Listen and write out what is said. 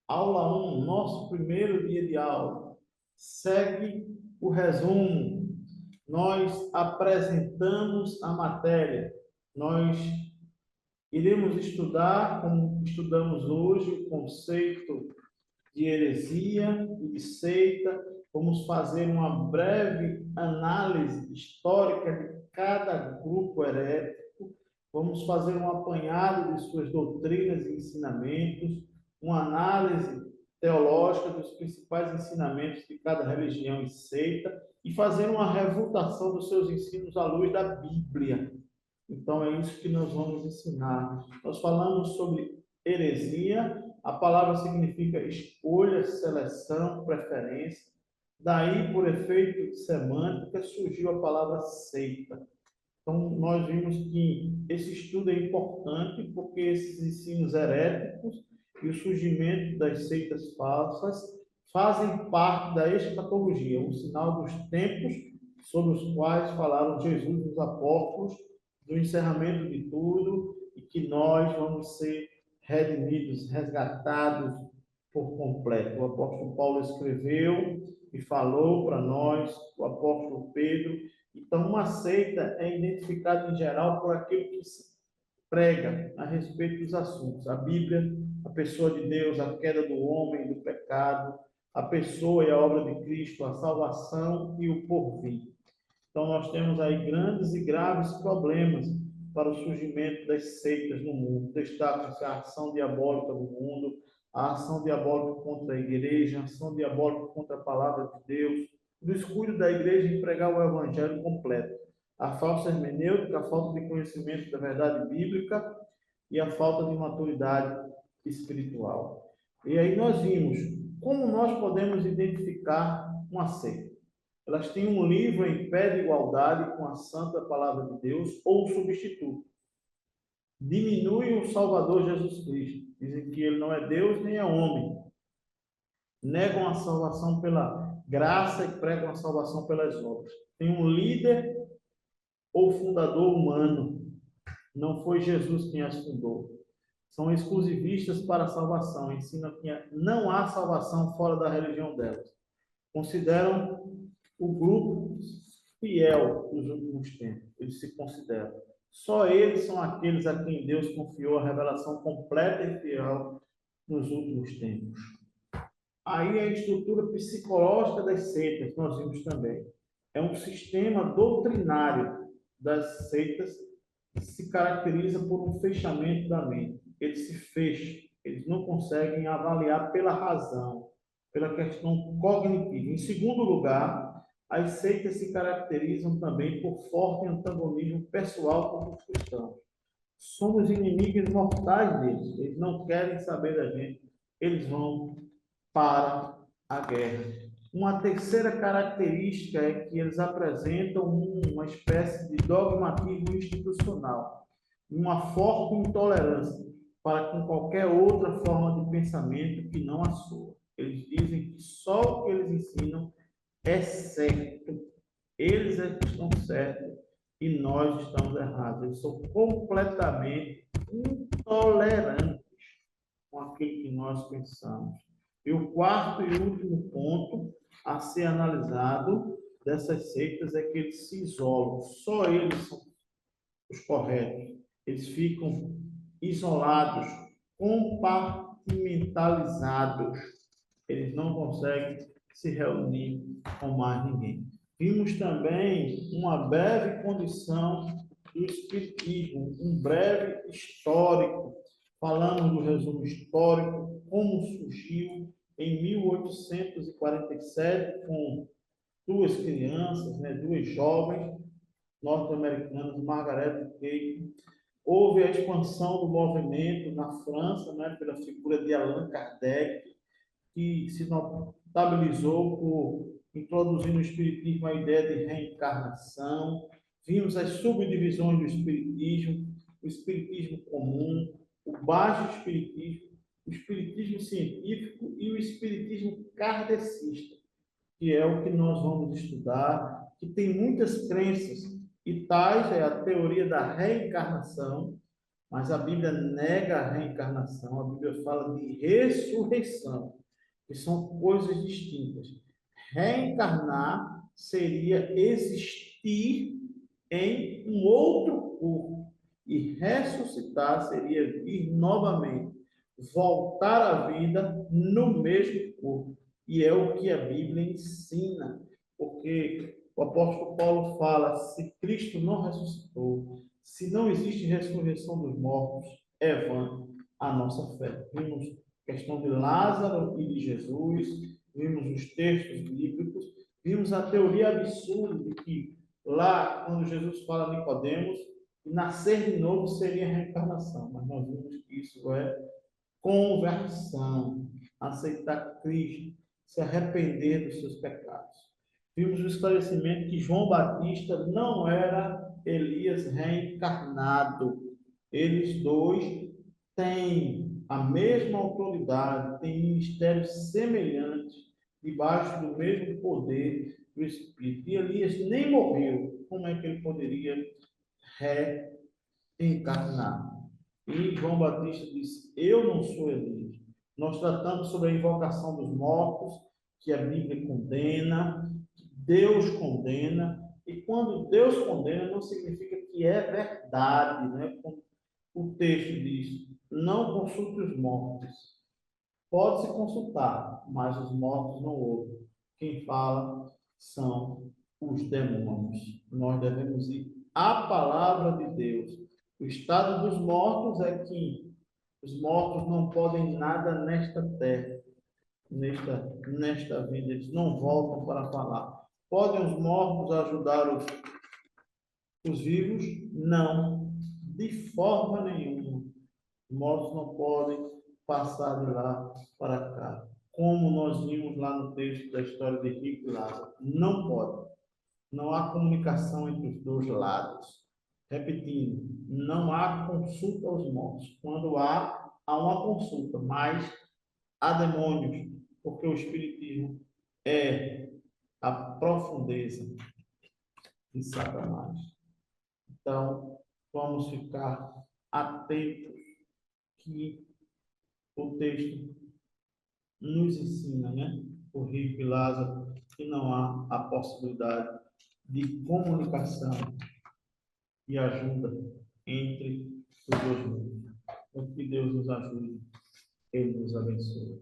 Aula 1, nosso primeiro dia de aula. Segue o resumo. Nós apresentamos a matéria. Nós iremos estudar, como estudamos hoje, o conceito de heresia e de seita. Vamos fazer uma breve análise histórica de cada grupo herético. Vamos fazer um apanhado de suas doutrinas e ensinamentos, uma análise teológica dos principais ensinamentos de cada religião e seita e fazer uma refutação dos seus ensinos à luz da Bíblia. Então, é isso que nós vamos ensinar. Nós falamos sobre heresia, a palavra significa escolha, seleção, preferência. Daí, por efeito de semântica, surgiu a palavra seita. Então, nós vimos que esse estudo é importante porque esses ensinos heréticos e o surgimento das seitas falsas fazem parte da escatologia, um sinal dos tempos sobre os quais falaram Jesus e os apóstolos, do encerramento de tudo e que nós vamos ser redimidos, resgatados por completo. O apóstolo Paulo escreveu e falou para nós, o apóstolo Pedro. Então, uma seita é identificada em geral por aquilo que se prega a respeito dos assuntos. A Bíblia, a pessoa de Deus, a queda do homem, do pecado, a pessoa e a obra de Cristo, a salvação e o porvir. Então, nós temos aí grandes e graves problemas para o surgimento das seitas no mundo. Destaca-se a ação diabólica do mundo, a ação diabólica contra a igreja, a ação diabólica contra a palavra de Deus, o descuido da igreja em pregar o evangelho completo, a falsa hermenêutica, a falta de conhecimento da verdade bíblica e a falta de maturidade espiritual. E aí nós vimos como nós podemos identificar uma seita. Elas têm um livro em pé de igualdade com a santa palavra de Deus ou um substituto. Diminuem o Salvador Jesus Cristo. Dizem que ele não é Deus nem é homem. Negam a salvação pela graça e pregam a salvação pelas obras. Tem um líder ou fundador humano. Não foi Jesus quem as fundou. São exclusivistas para a salvação. Ensinam que não há salvação fora da religião delas. Consideram o grupo fiel dos últimos tempos. Eles se consideram. Só eles são aqueles a quem Deus confiou a revelação completa e fiel nos últimos tempos. Aí a estrutura psicológica das seitas, nós vimos também. É um sistema doutrinário das seitas que se caracteriza por um fechamento da mente. Eles se fecham, eles não conseguem avaliar pela razão, pela questão cognitiva. Em segundo lugar, as seitas se caracterizam também por forte antagonismo pessoal com os cristãos. Somos inimigos mortais deles. Eles não querem saber da gente. Eles vão para a guerra. Uma terceira característica é que eles apresentam uma espécie de dogmatismo institucional, uma forte intolerância para com qualquer outra forma de pensamento que não a sua. Eles dizem que só o que eles ensinam é certo. Eles é que estão certos e nós estamos errados. Eles são completamente intolerantes com aquilo que nós pensamos. E o quarto e último ponto a ser analisado dessas seitas é que eles se isolam. Só eles são os corretos. Eles ficam isolados, compartimentalizados. Eles não conseguem se reunir com mais ninguém. Vimos também uma breve condição do espiritismo, um breve histórico. Falamos do resumo histórico, como surgiu em 1847 com duas crianças, duas jovens norte-americanas, Margaret e Kate. Houve a expansão do movimento na França, pela figura de Allan Kardec, que se notabilizou por introduzir no Espiritismo a ideia de reencarnação. Vimos as subdivisões do Espiritismo, o Espiritismo comum, o baixo Espiritismo, o Espiritismo científico e o Espiritismo kardecista, que é o que nós vamos estudar, que tem muitas crenças, e tais é a teoria da reencarnação, Mas a Bíblia nega a reencarnação, a Bíblia fala de ressurreição, que são coisas distintas. Reencarnar seria existir em um outro corpo, e ressuscitar seria vir novamente, voltar à vida no mesmo corpo. E é o que a Bíblia ensina, porque o apóstolo Paulo fala: se Cristo não ressuscitou, se não existe ressurreição dos mortos, é vã a nossa fé. Vimos a questão de Lázaro e de Jesus, vimos os textos bíblicos, vimos a teoria absurda de que lá, quando Jesus fala a Nicodemos, nascer de novo seria reencarnação, mas nós vimos que isso é conversão, aceitar Cristo, se arrepender dos seus pecados. Vimos o esclarecimento que João Batista não era Elias reencarnado. Eles dois têm a mesma autoridade, têm ministérios semelhantes, debaixo do mesmo poder do Espírito. E Elias nem morreu. Como é que ele poderia reencarnar? E João Batista disse: eu não sou Elias. Nós tratamos sobre a invocação dos mortos, que a Bíblia condena, que Deus condena. E quando Deus condena, não significa que é verdade, né? Como o texto diz: não consulte os mortos. Pode-se consultar, mas os mortos não ouvem. Quem fala são os demônios. Nós devemos ir à palavra de Deus. O estado dos mortos é que os mortos não podem nada nesta terra, nesta vida. Eles não voltam para falar. Podem os mortos ajudar os vivos? Não, de forma nenhuma. Os mortos não podem passar de lá para cá. Como nós vimos lá no texto da história de Rico e Lázaro. Não pode. Não há comunicação entre os dois lados. Repetindo, não há consulta aos mortos. Quando há uma consulta, mas há demônios, porque o Espiritismo é a profundeza de Satanás. Então, vamos ficar atentos que o texto nos ensina, né? O rico e Lázaro, que não há a possibilidade de comunicação e ajuda entre os dois mundos. Então, que Deus nos ajude, Ele nos abençoe.